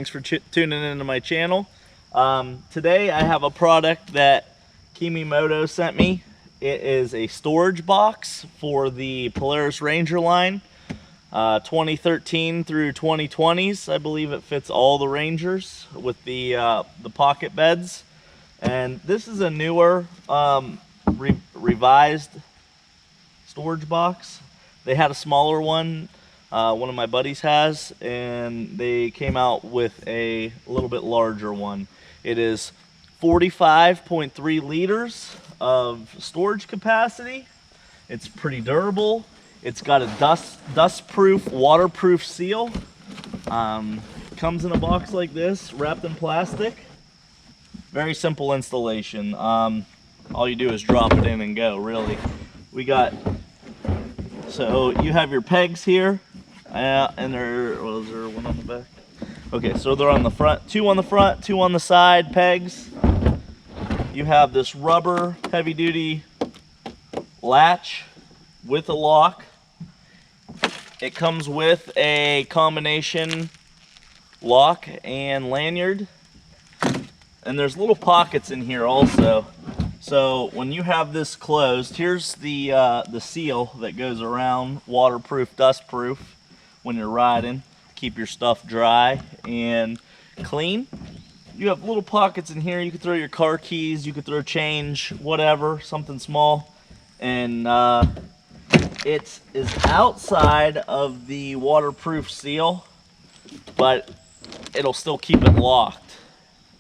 Thanks for tuning into my channel. Today I have a product that KEMI MOTO sent me. It is a storage box for the Polaris Ranger line, 2013 through 2020s. I believe it fits all the Rangers with the pocket beds. And this is a newer revised storage box. They had a smaller one. One of my buddies has, and they came out with a little bit larger one. It is 45.3 liters of storage capacity. It's pretty durable. It's got a dust-proof, waterproof seal. Comes in a box like this, wrapped in plastic. Very simple installation. All you do is drop it in and go, really. So you have your pegs here. And was there one on the back? Okay, so they're on the front, two on the side pegs. You have this rubber heavy duty latch with a lock. It comes with a combination lock and lanyard. And there's little pockets in here also. So when you have this closed, here's the seal that goes around, waterproof, dustproof. When you're riding, keep your stuff dry and clean. You have little pockets in here. You could throw your car keys, you could throw change, whatever, something small. And it is outside of the waterproof seal, but it'll still keep it locked.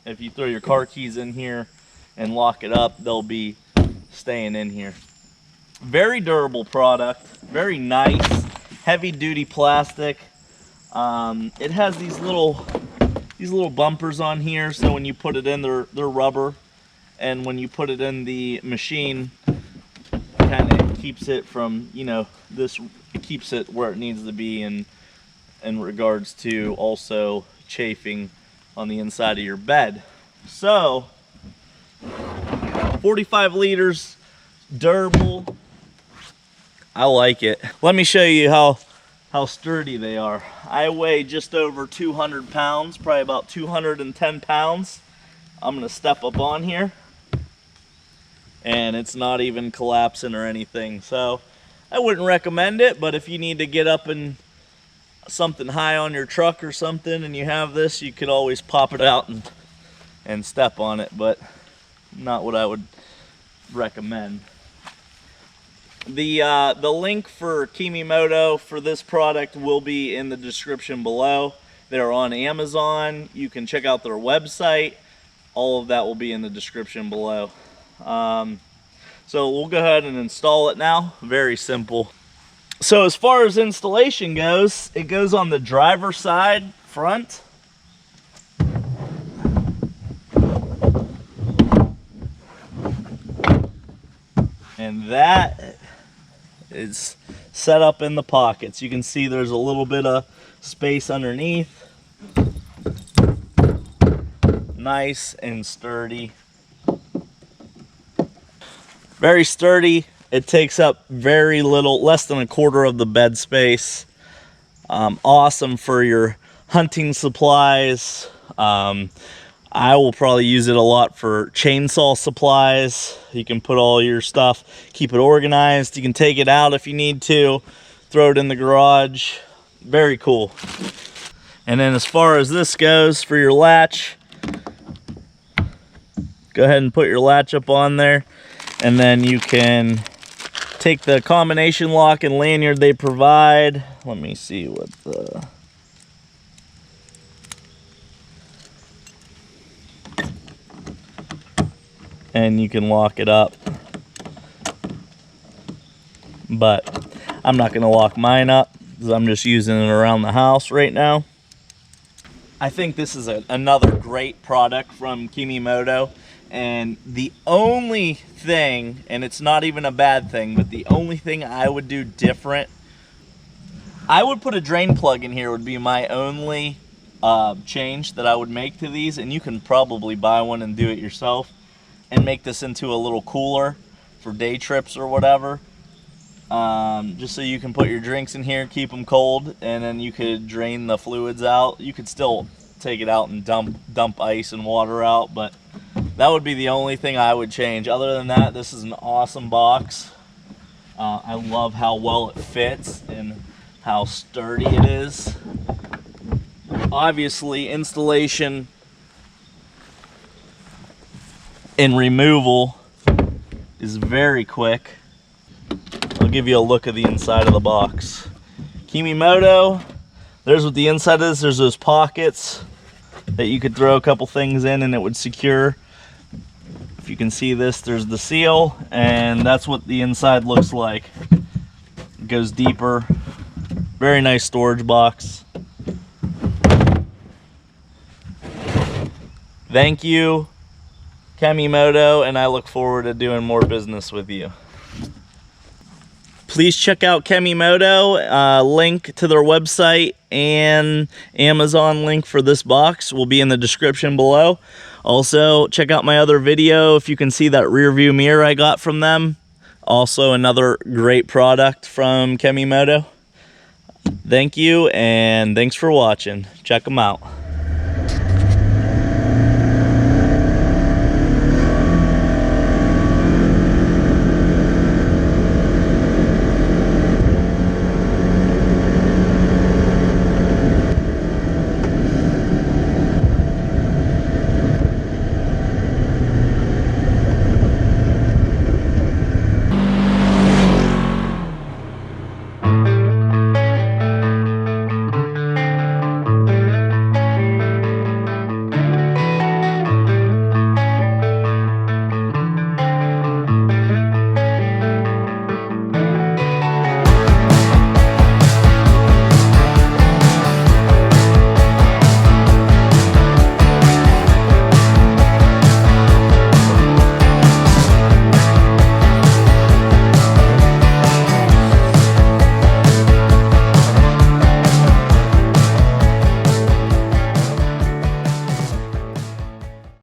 If you throw your car keys in here and lock it up, they'll be staying in here. Very durable product, very nice. Heavy duty plastic. It has these little bumpers on here, so when you put it in, they're rubber, and when you put it in the machine, kind of keeps it from, it keeps it where it needs to be in regards to also chafing on the inside of your bed. So 45 liters, durable. I like it. Let me show you how sturdy they are. I weigh just over 200 pounds, probably about 210 pounds. I'm gonna step up on here, and it's not even collapsing or anything. So I wouldn't recommend it, but if you need to get up in something high on your truck or something and you have this, you could always pop it out and step on it, but not what I would recommend. The link for KEMI MOTO for this product will be in the description below. They're on Amazon. You can check out their website. All of that will be in the description below. So we'll go ahead and install it now. Very simple. So as far as installation goes, it goes on the driver's side front. And that is set up in the pockets. You can see there's a little bit of space underneath. Nice and sturdy. Very sturdy. It takes up very little, less than a quarter of the bed space. Awesome for your hunting supplies. I will probably use it a lot for chainsaw supplies. You can put all your stuff, keep it organized. You can take it out if you need to, throw it in the garage. Very cool. And then as far as this goes for your latch, go ahead and put your latch up on there, and then you can take the combination lock and lanyard they provide. Let me see what the... and you can lock it up, but I'm not going to lock mine up because I'm just using it around the house right now. I think this is another great product from KEMI MOTO, and the only thing, and it's not even a bad thing, but the only thing I would do different, I would put a drain plug in here, would be my only change that I would make to these, and you can probably buy one and do it yourself and make this into a little cooler for day trips or whatever. just so you can put your drinks in here, keep them cold, and then you could drain the fluids out. You could still take it out and dump ice and water out, but that would be the only thing I would change. Other than that, this is an awesome box. I love how well it fits and how sturdy it is. Obviously, installation and removal is very quick. I'll give you a look at the inside of the box. KEMI MOTO, there's what the inside is. There's those pockets that you could throw a couple things in and it would secure. If you can see this, there's the seal, and that's what the inside looks like. It goes deeper. Very nice storage box. Thank you, KEMI MOTO, and I look forward to doing more business with you. Please check out KEMI MOTO. Link to their website and Amazon link for this box will be in the description below. Also, check out my other video if you can see that rear view mirror I got from them. Also, another great product from KEMI MOTO. Thank you, and thanks for watching. Check them out.